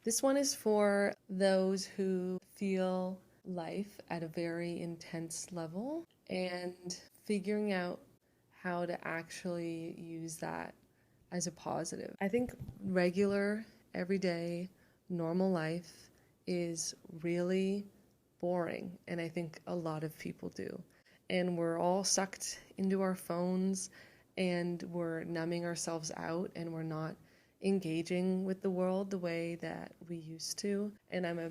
This one is for those who feel life at a very intense level and figuring out how to actually use that as a positive. I think regular, everyday, normal life is really boring, and I think a lot of people do. And we're all sucked into our phones and we're numbing ourselves out and we're not engaging with the world the way that we used to. And I'm a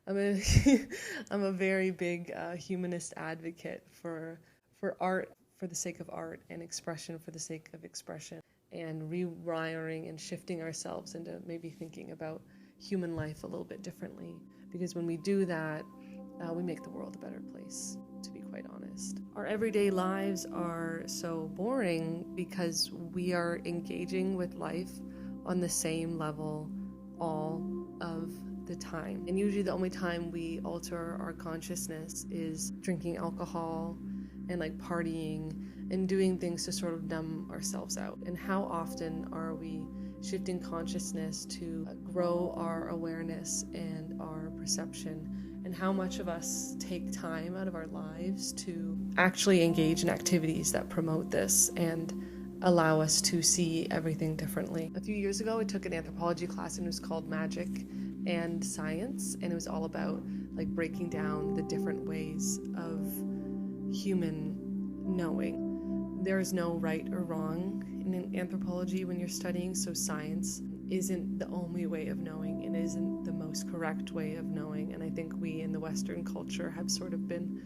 I'm a very big humanist advocate for art for the sake of art and expression for the sake of expression, and rewiring and shifting ourselves into maybe thinking about human life a little bit differently. Because when we do that, we make the world a better place, to be quite honest. Our everyday lives are so boring because we are engaging with life on the same level all of the time. And usually the only time we alter our consciousness is drinking alcohol and like partying and doing things to sort of numb ourselves out. And how often are we shifting consciousness to grow our awareness and our perception? And how much of us take time out of our lives to actually engage in activities that promote this and allow us to see everything differently? A few years ago, I took an anthropology class and it was called Magic and Science, and it was all about like breaking down the different ways of human knowing. There is no right or wrong in anthropology when you're studying, so science isn't the only way of knowing and isn't the most correct way of knowing. And I think we in the Western culture have sort of been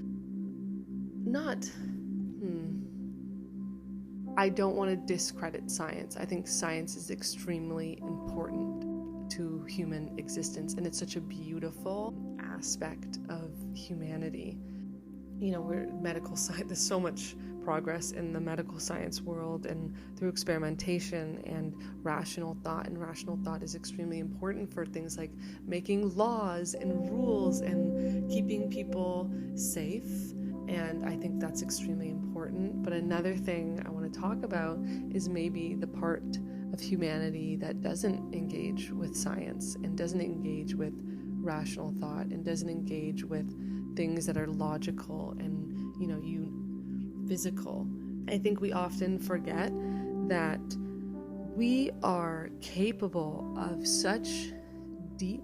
not I don't want to discredit science. I think science is extremely important to human existence, and it's such a beautiful aspect of humanity. You know, we're medical science, there's so much progress in the medical science world and through experimentation and rational thought, and rational thought is extremely important for things like making laws and rules and keeping people safe, and I think that's extremely important. But another thing I want to talk about is maybe the part of humanity that doesn't engage with science and doesn't engage with rational thought and doesn't engage with things that are logical and, physical. I think we often forget that we are capable of such deep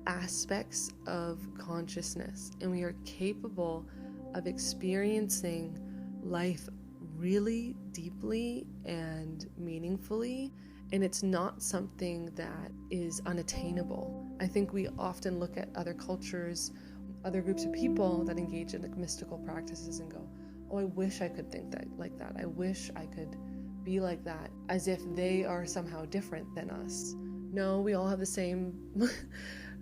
aspects of consciousness, and we are capable of experiencing life really deeply and meaningfully, and it's not something that is unattainable. I think we often look at other cultures, other groups of people that engage in like mystical practices and go, oh, I wish I could think that like that. I wish I could be like that, as if they are somehow different than us. No, we all have the same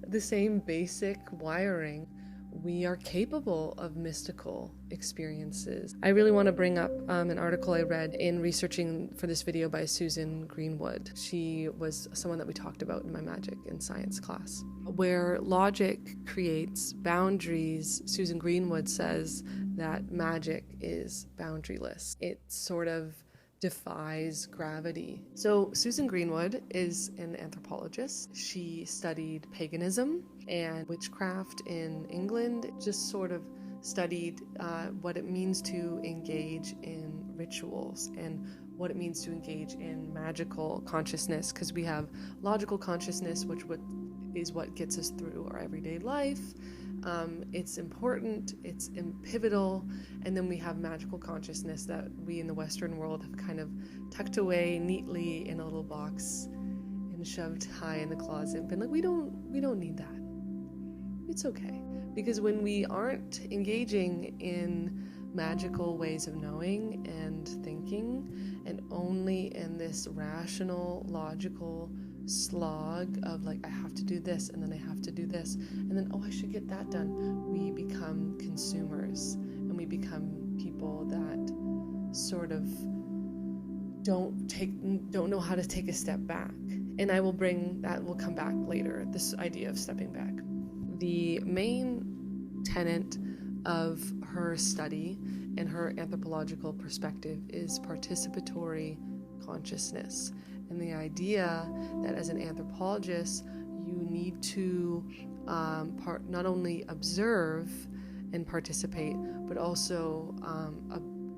the same basic wiring. We are capable of mystical experiences. I really want to bring up an article I read in researching for this video by Susan Greenwood. She was someone that we talked about in my magic and science class. Where logic creates boundaries, Susan Greenwood says that magic is boundaryless. It sort of defies gravity. So Susan Greenwood is an anthropologist. She studied paganism and witchcraft in England, just sort of studied what it means to engage in rituals and what it means to engage in magical consciousness, because we have logical consciousness, which is what gets us through our everyday life. It's important, it's pivotal, and then we have magical consciousness that we in the Western world have kind of tucked away neatly in a little box and shoved high in the closet and been like, we don't need that. It's okay. Because when we aren't engaging in magical ways of knowing and thinking, and only in this rational, logical slog of like, I have to do this, and then I have to do this, and then, oh, I should get that done, we become consumers, and we become people that sort of don't know how to take a step back. And we'll come back later, this idea of stepping back. The main tenet of her study and her anthropological perspective is participatory consciousness. And the idea that as an anthropologist, you need to not only observe and participate, but also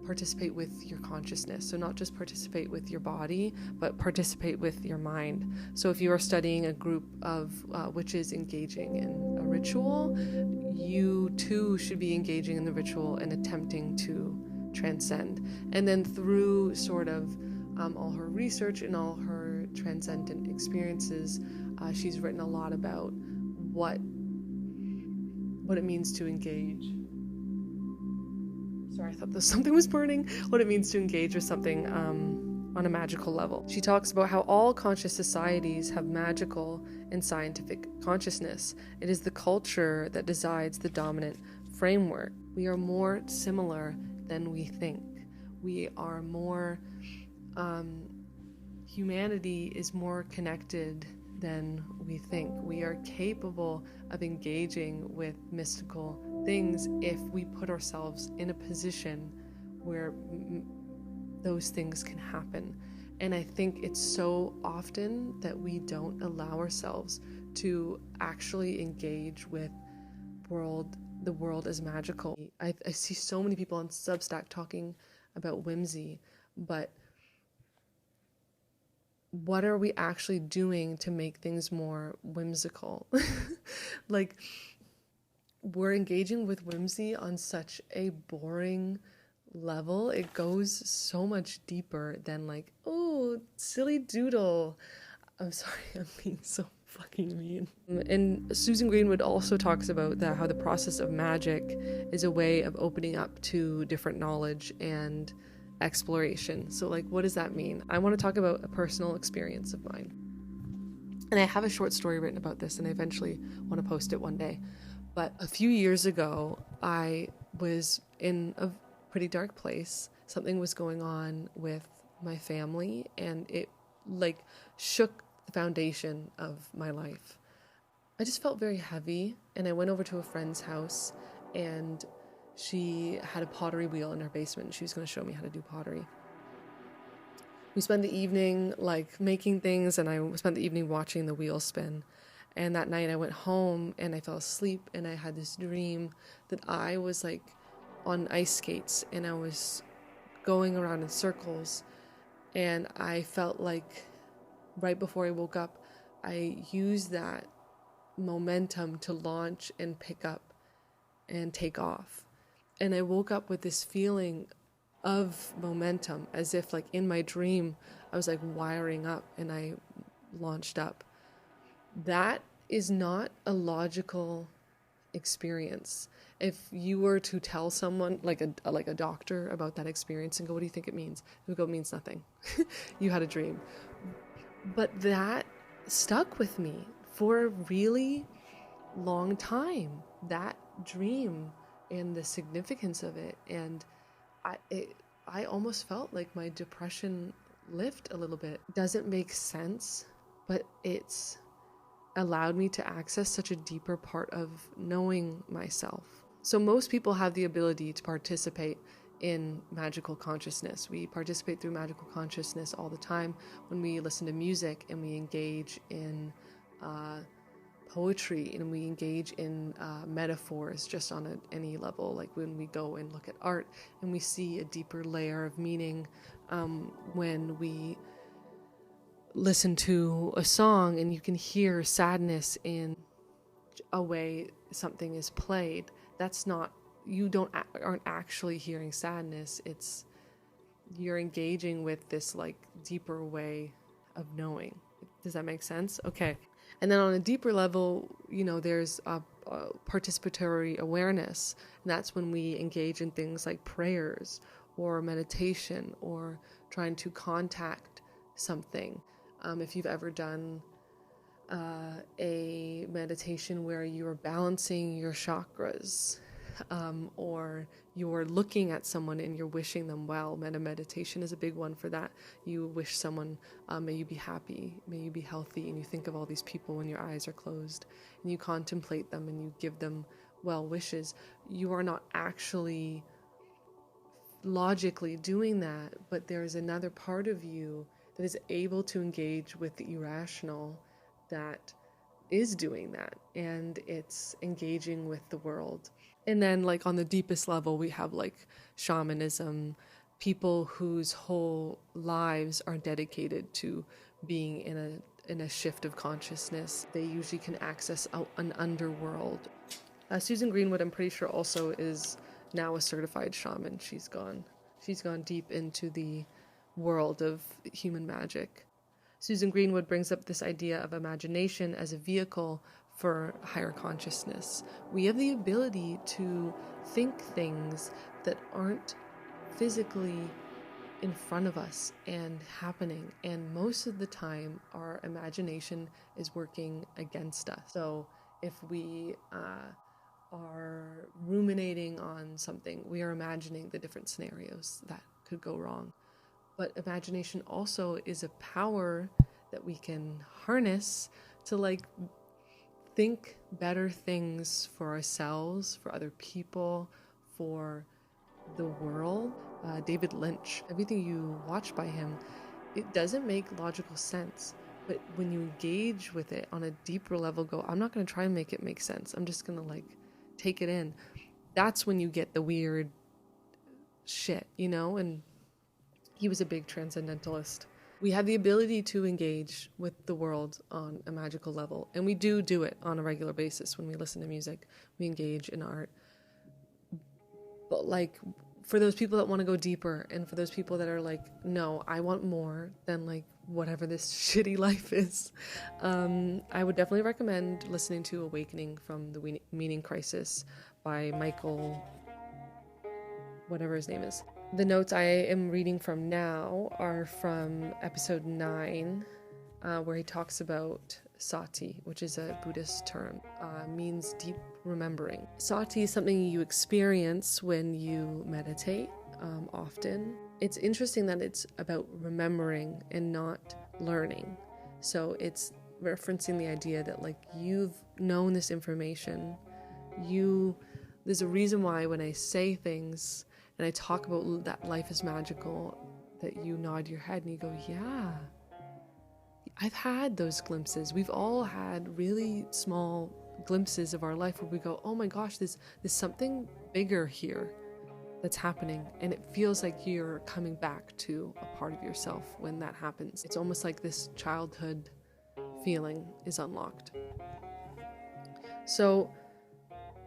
participate with your consciousness. So not just participate with your body, but participate with your mind. So if you are studying a group of witches engaging in a ritual, you too should be engaging in the ritual and attempting to transcend. And then through sort of all her research and all her transcendent experiences, she's written a lot about what it means to engage. Sorry, I thought something was burning. What it means to engage with something on a magical level. She talks about how all conscious societies have magical and scientific consciousness. It is the culture that decides the dominant framework. We are more similar than we think. We are more, humanity is more connected than we think. We are capable of engaging with mystical things if we put ourselves in a position where those things can happen. And I think it's so often that we don't allow ourselves to actually engage with the world as magical. I see so many people on Substack talking about whimsy, but what are we actually doing to make things more whimsical? Like, we're engaging with whimsy on such a boring level. It goes so much deeper than like, oh, silly doodle. I'm sorry, I'm being so fucking mean. And Susan Greenwood also talks about how the process of magic is a way of opening up to different knowledge and exploration. So like, what does that mean? I want to talk about a personal experience of mine. And I have a short story written about this, and I eventually want to post it one day. But a few years ago, I was in a pretty dark place. Something was going on with my family, and it like shook the foundation of my life. I just felt very heavy, and I went over to a friend's house, and she had a pottery wheel in her basement. She was going to show me how to do pottery. We spent the evening like making things, and I spent the evening watching the wheel spin. And that night I went home and I fell asleep, and I had this dream that I was like on ice skates and I was going around in circles, and I felt like right before I woke up, I used that momentum to launch and pick up and take off. And I woke up with this feeling of momentum, as if like in my dream I was like wiring up and I launched up. That is not a logical experience. If you were to tell someone, like a doctor, about that experience and go, what do you think it means? They would go, it means nothing. You had a dream. But that stuck with me for a really long time. That dream and the significance of it. And I almost felt like my depression lift a little bit. It doesn't make sense, but it's allowed me to access such a deeper part of knowing myself. So most people have the ability to participate in magical consciousness. We participate through magical consciousness all the time when we listen to music and we engage in poetry and we engage in metaphors just on any level, like when we go and look at art and we see a deeper layer of meaning when we listen to a song and you can hear sadness in a way something is played. That's not, you aren't actually hearing sadness. It's, you're engaging with this like deeper way of knowing. Does that make sense? Okay. And then on a deeper level, there's a participatory awareness. And that's when we engage in things like prayers or meditation or trying to contact something. If you've ever done a meditation where you're balancing your chakras, or you're looking at someone and you're wishing them well. Meditation is a big one for that. You wish someone, may you be happy, may you be healthy, and you think of all these people when your eyes are closed, and you contemplate them and you give them well wishes. You are not actually logically doing that, but there's another part of you that is able to engage with the irrational, that is doing that, and it's engaging with the world. And then like on the deepest level, we have like shamanism, people whose whole lives are dedicated to being in a shift of consciousness. They usually can access an underworld. Susan Greenwood, I'm pretty sure, also is now a certified shaman. She's gone deep into the world of human magic. Susan Greenwood brings up this idea of imagination as a vehicle for higher consciousness. We have the ability to think things that aren't physically in front of us and happening, and most of the time our imagination is working against us. So if we are ruminating on something, we are imagining the different scenarios that could go wrong. But imagination also is a power that we can harness to like think better things for ourselves, for other people, for the world. David Lynch, everything you watch by him, it doesn't make logical sense. But when you engage with it on a deeper level, go, I'm not going to try and make it make sense. I'm just going to like take it in. That's when you get the weird shit, you know? And he was a big transcendentalist. We have the ability to engage with the world on a magical level, and we do it on a regular basis. When we listen to music, we engage in art. But like, for those people that want to go deeper, and for those people that are like, no, I want more than like whatever this shitty life is, I would definitely recommend listening to Awakening from the Meaning Crisis by Michael, whatever his name is. The notes I am reading from now are from episode 9, where he talks about sati, which is a Buddhist term, means deep remembering. Sati is something you experience when you meditate, often. It's interesting that it's about remembering and not learning. So it's referencing the idea that like you've known this information, there's a reason why when I say things and I talk about that life is magical, that you nod your head and you go, yeah, I've had those glimpses. We've all had really small glimpses of our life where we go, oh my gosh, there's something bigger here that's happening. And it feels like you're coming back to a part of yourself when that happens. It's almost like this childhood feeling is unlocked. So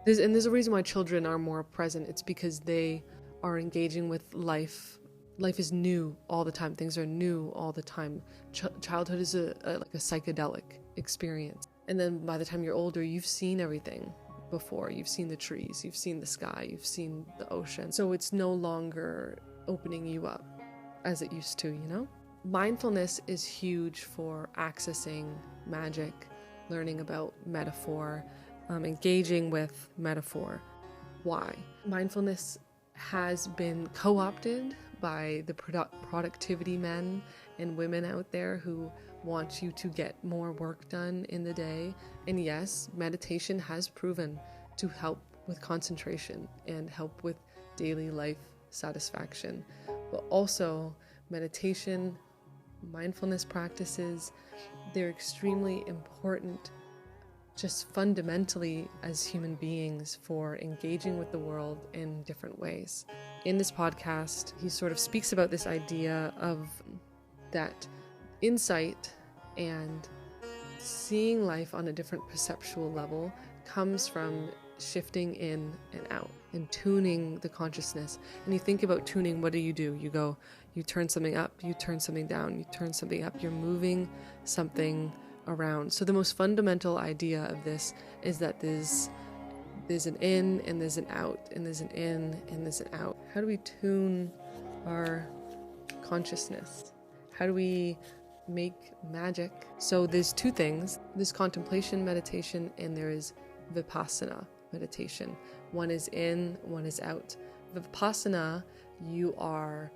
there's a reason why children are more present. It's because they are engaging with life. Life is new all the time. Things are new all the time. Childhood is like a psychedelic experience. And then by the time you're older, you've seen everything before. You've seen the trees, you've seen the sky, you've seen the ocean. So it's no longer opening you up as it used to, you know? Mindfulness is huge for accessing magic, learning about metaphor, engaging with metaphor. Why? Mindfulness has been co-opted by the productivity men and women out there who want you to get more work done in the day. And yes, meditation has proven to help with concentration and help with daily life satisfaction. But also meditation, mindfulness practices, they're extremely important just fundamentally as human beings for engaging with the world in different ways. In this podcast, he sort of speaks about this idea of that insight and seeing life on a different perceptual level comes from shifting in and out and tuning the consciousness. And you think about tuning, what do? You turn something up, you turn something down, you turn something up, you're moving something around. So the most fundamental idea of this is that there's an in and there's an out, and there's an in and there's an out. How do we tune our consciousness? How do we make magic? So there's two things. There's contemplation meditation and there is vipassana meditation. One is in, one is out. Vipassana, you are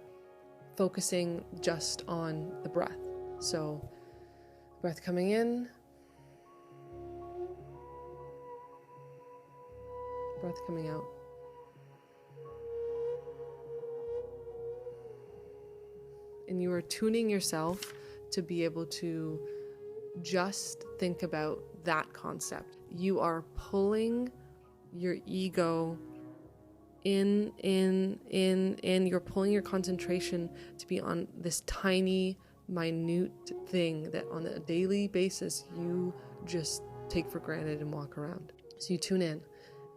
focusing just on the breath. So breath coming in, breath coming out. And you are tuning yourself to be able to just think about that concept. You are pulling your ego in, you're pulling your concentration to be on this tiny, minute thing that on a daily basis you just take for granted and walk around. So you tune in.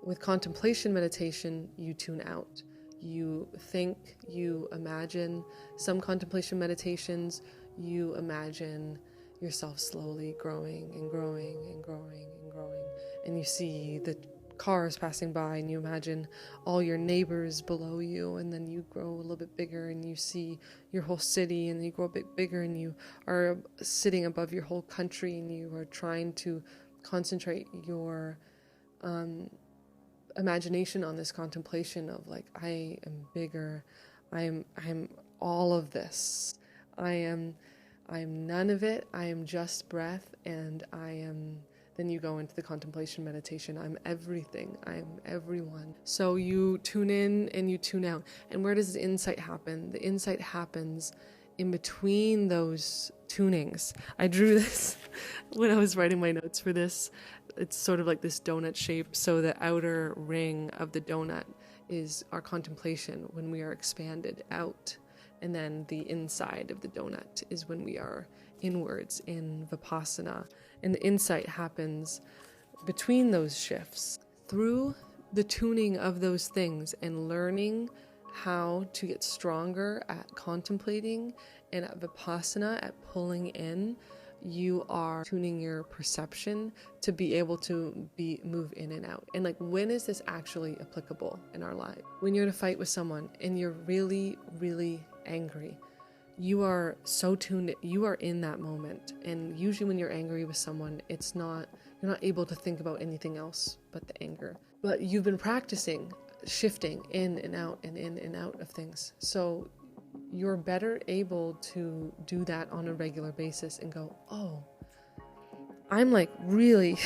With contemplation meditation, you tune out. You think, you imagine. Some contemplation meditations, you imagine yourself slowly growing and growing and growing and growing. And you see the cars passing by and you imagine all your neighbors below you, and then you grow a little bit bigger and you see your whole city, and then you grow a bit bigger and you are sitting above your whole country, and you are trying to concentrate your imagination on this contemplation of like, I am bigger, I'm all of this, I am none of it, I am just breath, and then you go into the contemplation meditation. I'm everything, I'm everyone. So you tune in and you tune out. And where does the insight happen? The insight happens in between those tunings. I drew this when I was writing my notes for this. It's sort of like this donut shape. So the outer ring of the donut is our contemplation when we are expanded out. And then the inside of the donut is when we are inwards in Vipassana. And the insight happens between those shifts through the tuning of those things and learning how to get stronger at contemplating and at Vipassana, at pulling in. You are tuning your perception to be able to move in and out. And like, when is this actually applicable in our life? When you're in a fight with someone and you're really, really angry, you are so tuned, you are in that moment. And usually when you're angry with someone, you're not able to think about anything else but the anger. But you've been practicing shifting in and out and in and out of things. So you're better able to do that on a regular basis and go, oh, I'm like really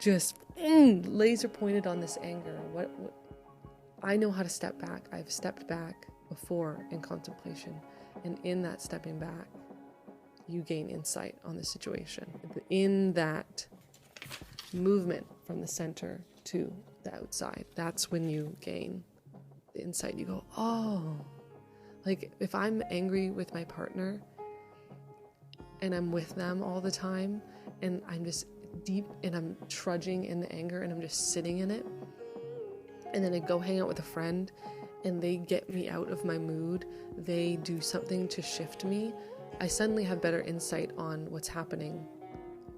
just laser pointed on this anger. What I know how to step back. I've stepped back before in contemplation, and in that stepping back, you gain insight on the situation. In that movement from the center to the outside, that's when you gain the insight. You go, oh, like if I'm angry with my partner and I'm with them all the time and I'm just deep and I'm trudging in the anger and I'm just sitting in it, and then I go hang out with a friend and they get me out of my mood, they do something to shift me, I suddenly have better insight on what's happening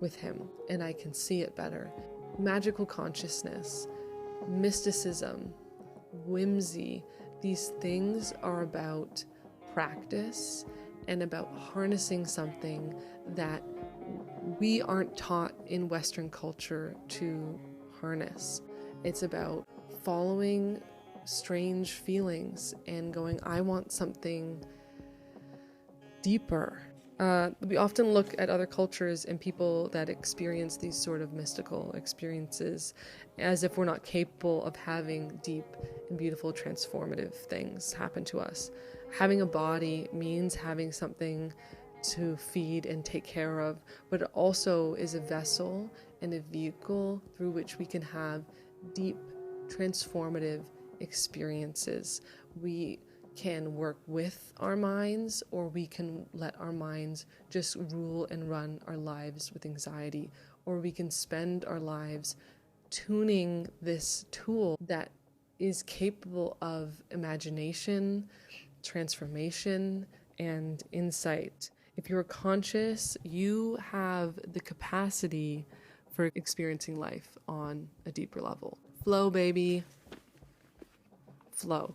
with him and I can see it better. Magical consciousness, mysticism, whimsy, these things are about practice and about harnessing something that we aren't taught in Western culture to harness. It's about following strange feelings and going, I want something deeper. We often look at other cultures and people that experience these sort of mystical experiences as if we're not capable of having deep and beautiful transformative things happen to us. Having a body means having something to feed and take care of, but it also is a vessel and a vehicle through which we can have deep transformative experiences. We can work with our minds, or we can let our minds just rule and run our lives with anxiety, or we can spend our lives tuning this tool that is capable of imagination, transformation, and insight. If you're conscious, you have the capacity for experiencing life on a deeper level. Flow, baby. Flow.